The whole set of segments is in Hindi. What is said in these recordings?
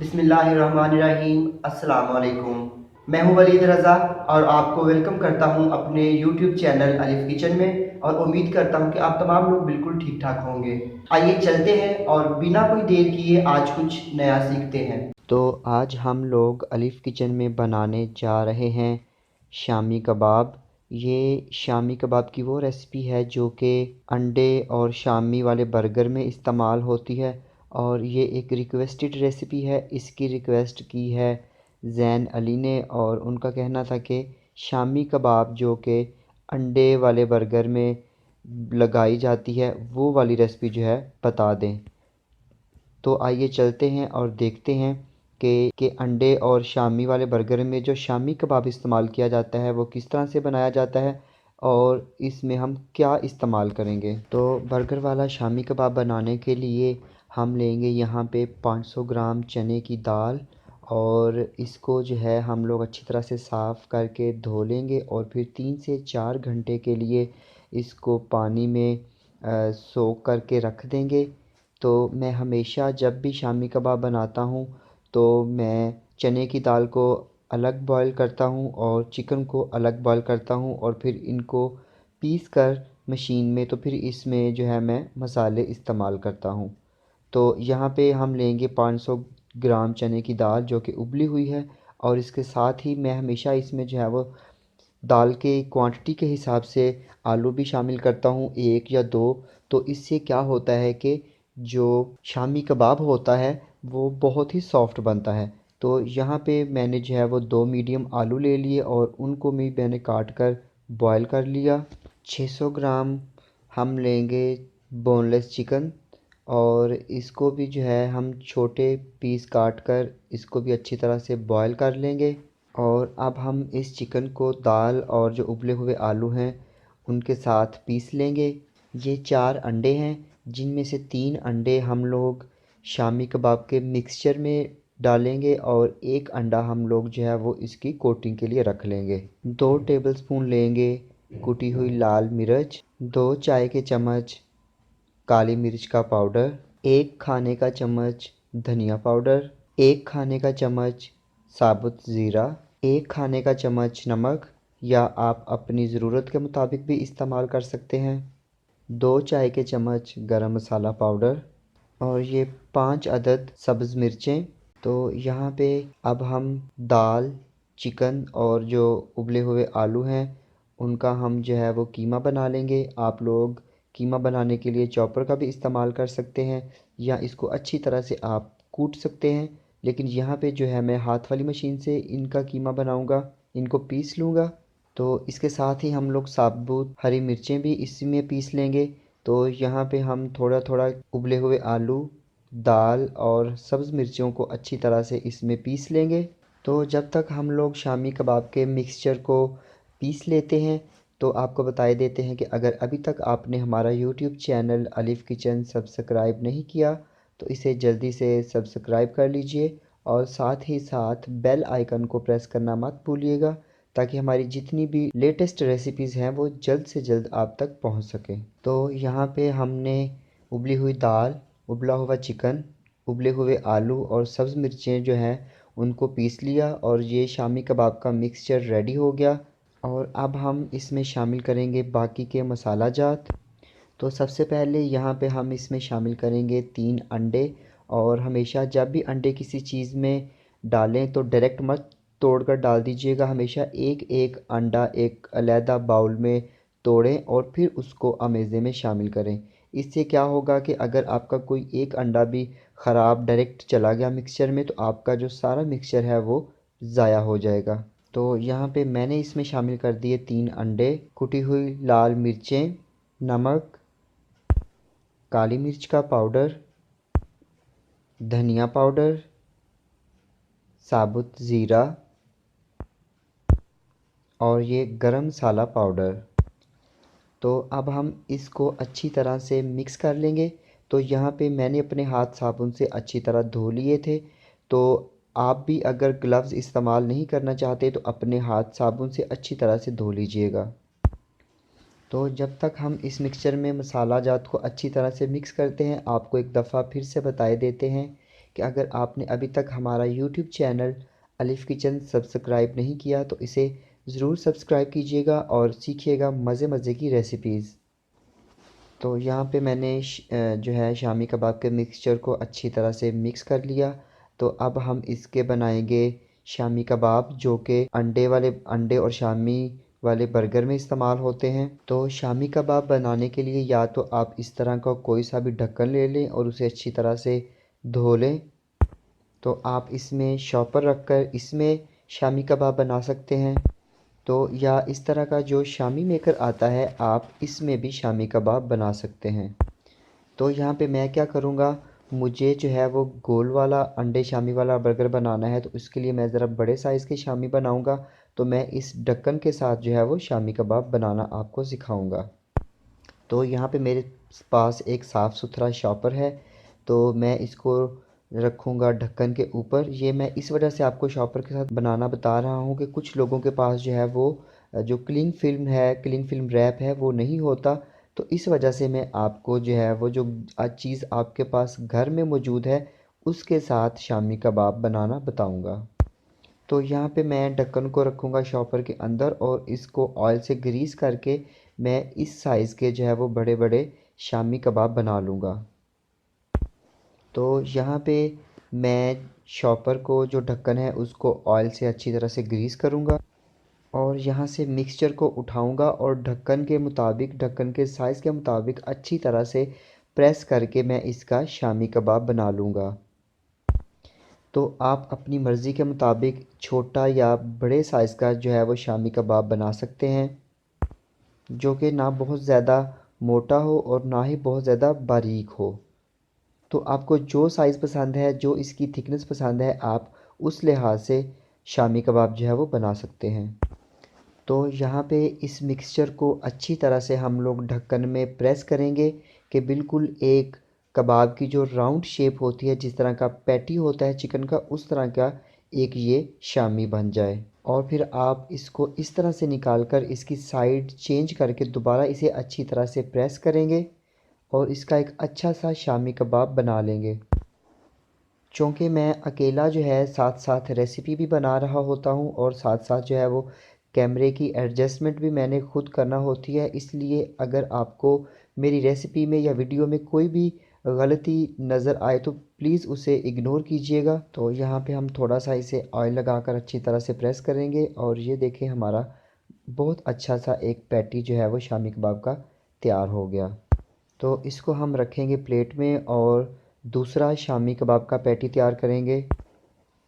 बिस्मिल्लाहिर्रहमानिर्रहीम। अस्सलाम वालेकुम। मैं हूं वलीद रज़ा और आपको वेलकम करता हूं अपने यूट्यूब चैनल अलिफ किचन में और उम्मीद करता हूं कि आप तमाम लोग बिल्कुल ठीक ठाक होंगे। आइए चलते हैं और बिना कोई देर किए आज कुछ नया सीखते हैं। तो आज हम लोग अलिफ किचन में बनाने जा रहे हैं शामी कबाब। ये शामी कबाब की वो रेसिपी है जो कि अंडे और शामी वाले बर्गर में इस्तेमाल होती है और ये एक रिक्वेस्टेड रेसिपी है। इसकी रिक्वेस्ट की है ज़ैन अली ने और उनका कहना था कि शामी कबाब जो कि अंडे वाले बर्गर में लगाई जाती है वो वाली रेसिपी जो है बता दें। तो आइए चलते हैं और देखते हैं कि अंडे और शामी वाले बर्गर में जो शामी कबाब इस्तेमाल किया जाता है वो किस तरह से बनाया जाता है और इसमें हम क्या इस्तेमाल करेंगे। तो बर्गर वाला शामी कबाब बनाने के लिए हम लेंगे यहाँ पे 500 ग्राम चने की दाल और इसको जो है हम लोग अच्छी तरह से साफ़ करके धो लेंगे और फिर 3 से 4 घंटे के लिए इसको पानी में सोक करके रख देंगे। तो मैं हमेशा जब भी शामी कबाब बनाता हूँ तो मैं चने की दाल को अलग बॉईल करता हूँ और चिकन को अलग बॉईल करता हूँ और फिर इनको पीस कर मशीन में तो फिर इसमें जो है मैं मसाले इस्तेमाल करता हूँ। तो यहाँ पे हम लेंगे 500 ग्राम चने की दाल जो कि उबली हुई है और इसके साथ ही मैं हमेशा इसमें जो है वो दाल के क्वांटिटी के हिसाब से आलू भी शामिल करता हूँ, एक या दो। तो इससे क्या होता है कि जो शामी कबाब होता है वो बहुत ही सॉफ्ट बनता है। तो यहाँ पे मैंने जो है वो 2 मीडियम आलू ले लिए और उनको भी मैंने काट कर बॉयल कर लिया। 600 ग्राम हम लेंगे बोनलेस चिकन और इसको भी जो है हम छोटे पीस काट कर इसको भी अच्छी तरह से बॉयल कर लेंगे। और अब हम इस चिकन को दाल और जो उबले हुए आलू हैं उनके साथ पीस लेंगे। ये 4 अंडे हैं जिनमें से 3 अंडे हम लोग शामी कबाब के मिक्सचर में डालेंगे और एक अंडा हम लोग जो है वो इसकी कोटिंग के लिए रख लेंगे। 2 टेबलस्पून लेंगे कुटी हुई लाल मिर्च, 2 चाय के चम्मच काली मिर्च का पाउडर, 1 खाने का चम्मच धनिया पाउडर, 1 खाने का चम्मच साबुत ज़ीरा, 1 खाने का चम्मच नमक या आप अपनी ज़रूरत के मुताबिक भी इस्तेमाल कर सकते हैं, 2 चाय के चम्मच गरम मसाला पाउडर और ये 5 अदद सब्ज़ मिर्चें। तो यहाँ पे अब हम दाल, चिकन और जो उबले हुए आलू हैं उनका हम जो है वो कीमा बना लेंगे। आप लोग कीमा बनाने के लिए चॉपर का भी इस्तेमाल कर सकते हैं या इसको अच्छी तरह से आप कूट सकते हैं, लेकिन यहाँ पे जो है मैं हाथ वाली मशीन से इनका कीमा बनाऊँगा, इनको पीस लूँगा। तो इसके साथ ही हम लोग साबुत हरी मिर्चें भी इसी में पीस लेंगे। तो यहाँ पे हम थोड़ा थोड़ा उबले हुए आलू, दाल और सब्ज़ मिर्चों को अच्छी तरह से इसमें पीस लेंगे। तो जब तक हम लोग शामी कबाब के मिक्सचर को पीस लेते हैं तो आपको बताए देते हैं कि अगर अभी तक आपने हमारा यूट्यूब चैनल अलिफ किचन सब्सक्राइब नहीं किया तो इसे जल्दी से सब्सक्राइब कर लीजिए और साथ ही साथ बेल आइकन को प्रेस करना मत भूलिएगा ताकि हमारी जितनी भी लेटेस्ट रेसिपीज़ हैं वो जल्द से जल्द आप तक पहुंच सकें। तो यहाँ पे हमने उबली हुई दाल, उबला हुआ चिकन, उबले हुए आलू और सब्ज़ मिर्चें जो हैं उनको पीस लिया और ये शामी कबाब का मिक्सचर रेडी हो गया। और अब हम इसमें शामिल करेंगे बाकी के मसाला जात। तो सबसे पहले यहाँ पे हम इसमें शामिल करेंगे 3 अंडे और हमेशा जब भी अंडे किसी चीज़ में डालें तो डायरेक्ट मत तोड़कर डाल दीजिएगा। हमेशा एक एक अंडा एक अलहदा बाउल में तोड़ें और फिर उसको अमेज़े में शामिल करें। इससे क्या होगा कि अगर आपका कोई एक अंडा भी ख़राब डायरेक्ट चला गया मिक्सचर में तो आपका जो सारा मिक्सचर है वो ज़ाया हो जाएगा। तो यहाँ पे मैंने इसमें शामिल कर दिए 3 अंडे, कुटी हुई लाल मिर्चें, नमक, काली मिर्च का पाउडर, धनिया पाउडर, साबुत ज़ीरा और ये गरम मसाला पाउडर। तो अब हम इसको अच्छी तरह से मिक्स कर लेंगे। तो यहाँ पे मैंने अपने हाथ साबुन से अच्छी तरह धो लिए थे। तो आप भी अगर ग्लव्स इस्तेमाल नहीं करना चाहते तो अपने हाथ साबुन से अच्छी तरह से धो लीजिएगा। तो जब तक हम इस मिक्सचर में मसाला जात को अच्छी तरह से मिक्स करते हैं आपको एक दफ़ा फिर से बताए देते हैं कि अगर आपने अभी तक हमारा यूट्यूब चैनल अलिफ़ किचन सब्सक्राइब नहीं किया तो इसे ज़रूर सब्सक्राइब कीजिएगा और सीखिएगा मज़े मज़े की रेसिपीज़। तो यहाँ पे मैंने जो है शामी कबाब के मिक्सचर को अच्छी तरह से मिक्स कर लिया। तो अब हम इसके बनाएंगे शामी कबाब, जो कि अंडे और शामी वाले बर्गर में इस्तेमाल होते हैं। तो शामी कबाब बनाने के लिए या तो आप इस तरह का कोई सा भी ढक्कन ले लें और उसे अच्छी तरह से धो लें। तो आप इसमें शॉपर रखकर इसमें शामी कबाब बना सकते हैं। तो या इस तरह का जो शामी मेकर आता है, आप इसमें भी शामी कबाब बना सकते हैं। तो यहाँ पे मैं क्या करूँगा, मुझे जो है वो गोल वाला अंडे शामी वाला बर्गर बनाना है, तो उसके लिए मैं ज़रा बड़े साइज़ के शामी बनाऊँगा। तो मैं इस ढक्कन के साथ जो है वो शामी कबाब बनाना आपको सिखाऊँगा। तो यहाँ पे मेरे पास एक साफ़ सुथरा शॉपर है, तो मैं इसको रखूँगा ढक्कन के ऊपर। ये मैं इस वजह से आपको शॉपर के साथ बनाना बता रहा हूँ कि कुछ लोगों के पास जो है वो जो क्लिंग फिल्म रैप है वो नहीं होता। तो इस वजह से मैं आपको जो है वो जो चीज़ आपके पास घर में मौजूद है उसके साथ शामी कबाब बनाना बताऊँगा। तो यहाँ पे मैं ढक्कन को रखूँगा शॉपर के अंदर और इसको ऑयल से ग्रीस करके मैं इस साइज़ के जो है वो बड़े बड़े शामी कबाब बना लूँगा। तो यहाँ पे मैं शॉपर को जो ढक्कन है उसको ऑयल से अच्छी तरह से ग्रीस करूँगा और यहाँ से मिक्सचर को उठाऊँगा और ढक्कन के साइज़ के मुताबिक अच्छी तरह से प्रेस करके मैं इसका शामी कबाब बना लूँगा। तो आप अपनी मर्ज़ी के मुताबिक छोटा या बड़े साइज़ का जो है वो शामी कबाब बना सकते हैं, जो कि ना बहुत ज़्यादा मोटा हो और ना ही बहुत ज़्यादा बारीक हो। तो आपको जो साइज़ पसंद है, जो इसकी थिकनेस पसंद है, आप उस लिहाज से शामी कबाब जो है वो बना सकते हैं। तो यहाँ पे इस मिक्सचर को अच्छी तरह से हम लोग ढक्कन में प्रेस करेंगे कि बिल्कुल एक कबाब की जो राउंड शेप होती है, जिस तरह का पैटी होता है चिकन का, उस तरह का एक ये शामी बन जाए। और फिर आप इसको इस तरह से निकाल कर इसकी साइड चेंज करके दोबारा इसे अच्छी तरह से प्रेस करेंगे और इसका एक अच्छा सा शामी कबाब बना लेंगे। चूँकि मैं अकेला जो है साथ साथ रेसिपी भी बना रहा होता हूँ और साथ साथ जो है वो कैमरे की एडजस्टमेंट भी मैंने खुद करना होती है, इसलिए अगर आपको मेरी रेसिपी में या वीडियो में कोई भी गलती नज़र आए तो प्लीज़ उसे इग्नोर कीजिएगा। तो यहाँ पे हम थोड़ा सा इसे ऑयल लगाकर अच्छी तरह से प्रेस करेंगे और ये देखें हमारा बहुत अच्छा सा एक पैटी जो है वो शामी कबाब का तैयार हो गया। तो इसको हम रखेंगे प्लेट में और दूसरा शामी कबाब का पैटी तैयार करेंगे।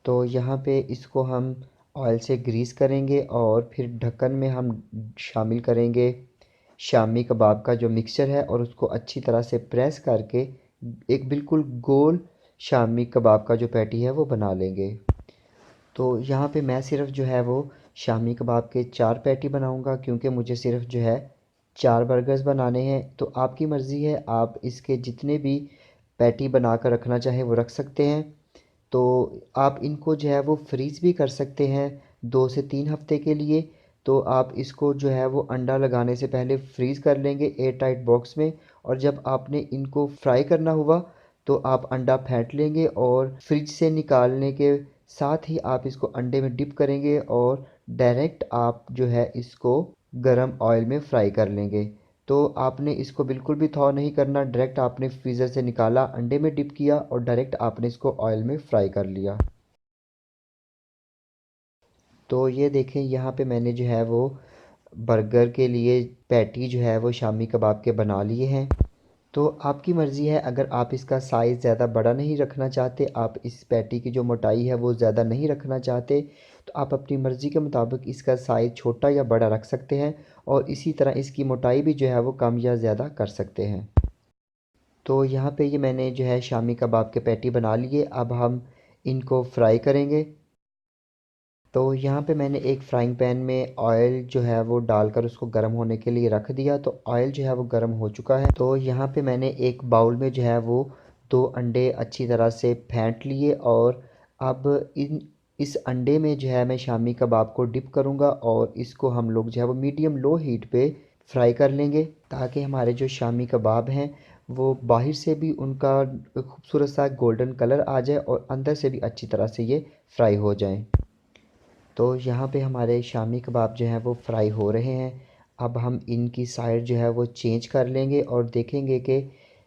तो यहाँ पे इसको हम ऑयल से ग्रीस करेंगे और फिर ढक्कन में हम शामिल करेंगे शामी कबाब का जो मिक्सचर है और उसको अच्छी तरह से प्रेस करके एक बिल्कुल गोल शामी कबाब का जो पैटी है वो बना लेंगे। तो यहाँ पे मैं सिर्फ जो है वो शामी कबाब के 4 पैटी बनाऊँगा, क्योंकि मुझे सिर्फ जो है 4 बर्गर्स बनाने हैं। तो आपकी मर्ज़ी है, आप इसके जितने भी पैटी बना कर रखना चाहें वो रख सकते हैं। तो आप इनको जो है वो फ्रीज़ भी कर सकते हैं 2 से 3 हफ़्ते के लिए। तो आप इसको जो है वो अंडा लगाने से पहले फ्रीज़ कर लेंगे एयर टाइट बॉक्स में, और जब आपने इनको फ्राई करना हुआ तो आप अंडा फेंट लेंगे और फ्रिज से निकालने के साथ ही आप इसको अंडे में डिप करेंगे और डायरेक्ट आप जो है इसको गरम ऑयल में फ्राई कर लेंगे। तो आपने इसको बिल्कुल भी थॉ नहीं करना, डायरेक्ट आपने फ्रीज़र से निकाला, अंडे में डिप किया और डायरेक्ट आपने इसको ऑयल में फ्राई कर लिया। तो ये देखें यहाँ पे मैंने जो है वो बर्गर के लिए पैटी जो है वो शामी कबाब के बना लिए हैं। तो आपकी मर्ज़ी है, अगर आप इसका साइज़ ज़्यादा बड़ा नहीं रखना चाहते, आप इस पैटी की जो मोटाई है वो ज़्यादा नहीं रखना चाहते, तो आप अपनी मर्ज़ी के मुताबिक इसका साइज़ छोटा या बड़ा रख सकते हैं और इसी तरह इसकी मोटाई भी जो है वो कम या ज़्यादा कर सकते हैं। तो यहाँ पे ये मैंने जो है शामी कबाब के पैटी बना लिए, अब हम इनको फ्राई करेंगे। तो यहाँ पे मैंने एक फ्राइंग पैन में ऑयल जो है वो डालकर उसको गर्म होने के लिए रख दिया। तो ऑयल जो है वो गर्म हो चुका है। तो यहाँ पे मैंने एक बाउल में जो है वो 2 अंडे अच्छी तरह से फेंट लिए और अब इन इस अंडे में जो है मैं शामी कबाब को डिप करूँगा और इसको हम लोग जो है वो मीडियम लो हीट पे फ्राई कर लेंगे, ताकि हमारे जो शामी कबाब हैं वो बाहर से भी उनका खूबसूरत सा गोल्डन कलर आ जाए और अंदर से भी अच्छी तरह से ये फ्राई हो जाएं। तो यहाँ पे हमारे शामी कबाब जो हैं वो फ्राई हो रहे हैं। अब हम इनकी साइड जो है वो चेंज कर लेंगे और देखेंगे कि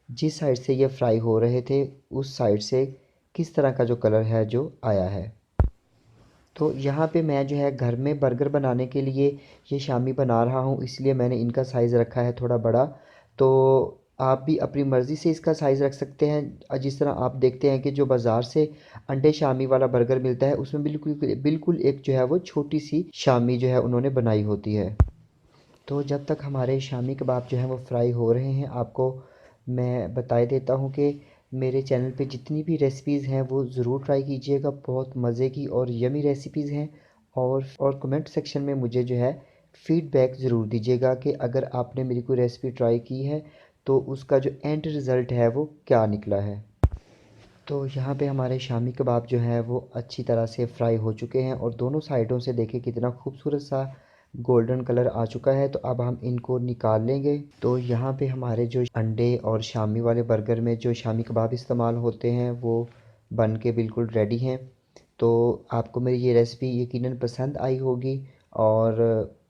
जिस साइड से ये फ्राई हो रहे थे उस साइड से किस तरह का जो कलर है जो आया है। तो यहाँ पे मैं जो है घर में बर्गर बनाने के लिए ये शामी बना रहा हूँ, इसलिए मैंने इनका साइज़ रखा है थोड़ा बड़ा। तो आप भी अपनी मर्ज़ी से इसका साइज़ रख सकते हैं। जिस तरह आप देखते हैं कि जो बाज़ार से अंडे शामी वाला बर्गर मिलता है उसमें बिल्कुल बिल्कुल एक जो है वो छोटी सी शामी जो है उन्होंने बनाई होती है। तो जब तक हमारे शामी कबाब जो हैं वो फ्राई हो रहे हैं, आपको मैं बता देता हूँ कि मेरे चैनल पे जितनी भी रेसिपीज़ हैं वो ज़रूर ट्राई कीजिएगा। बहुत मज़े की और यमी रेसिपीज़ हैं। और कमेंट सेक्शन में मुझे जो है फ़ीडबैक ज़रूर दीजिएगा कि अगर आपने मेरी कोई रेसिपी ट्राई की है तो उसका जो एंड रिज़ल्ट है वो क्या निकला है। तो यहाँ पे हमारे शामी कबाब जो हैं वो अच्छी तरह से फ्राई हो चुके हैं और दोनों साइडों से देखिए कितना खूबसूरत सा गोल्डन कलर आ चुका है। तो अब हम इनको निकाल लेंगे। तो यहाँ पे हमारे जो अंडे और शामी वाले बर्गर में जो शामी कबाब इस्तेमाल होते हैं वो बन के बिल्कुल रेडी हैं। तो आपको मेरी ये रेसिपी यकीनन पसंद आई होगी और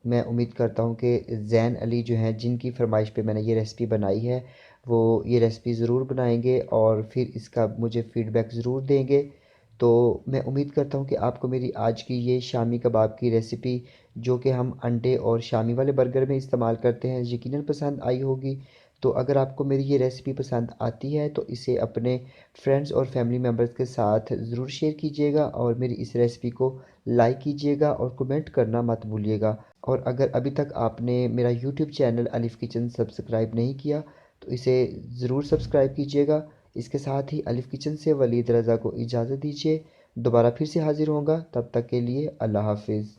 मैं उम्मीद करता हूँ कि ज़ैन अली जो हैं जिनकी फरमाइश पे मैंने ये रेसिपी बनाई है वो ये रेसिपी ज़रूर बनाएंगे और फिर इसका मुझे फ़ीडबैक ज़रूर देंगे। तो मैं उम्मीद करता हूँ कि आपको मेरी आज की ये शामी कबाब की रेसिपी जो कि हम अंडे और शामी वाले बर्गर में इस्तेमाल करते हैं यकीनन पसंद आई होगी। तो अगर आपको मेरी ये रेसिपी पसंद आती है तो इसे अपने फ्रेंड्स और फैमिली मेम्बर्स के साथ ज़रूर शेयर कीजिएगा और मेरी इस रेसिपी को लाइक कीजिएगा और कमेंट करना मत भूलिएगा। और अगर अभी तक आपने मेरा यूट्यूब चैनल अलिफ़ किचन सब्सक्राइब नहीं किया तो इसे ज़रूर सब्सक्राइब कीजिएगा। इसके साथ ही अलिफ़ किचन से वलीद रज़ा को इजाज़त दीजिए। दोबारा फिर से हाज़िर होऊंगा, तब तक के लिए अल्लाह हाफ़िज़।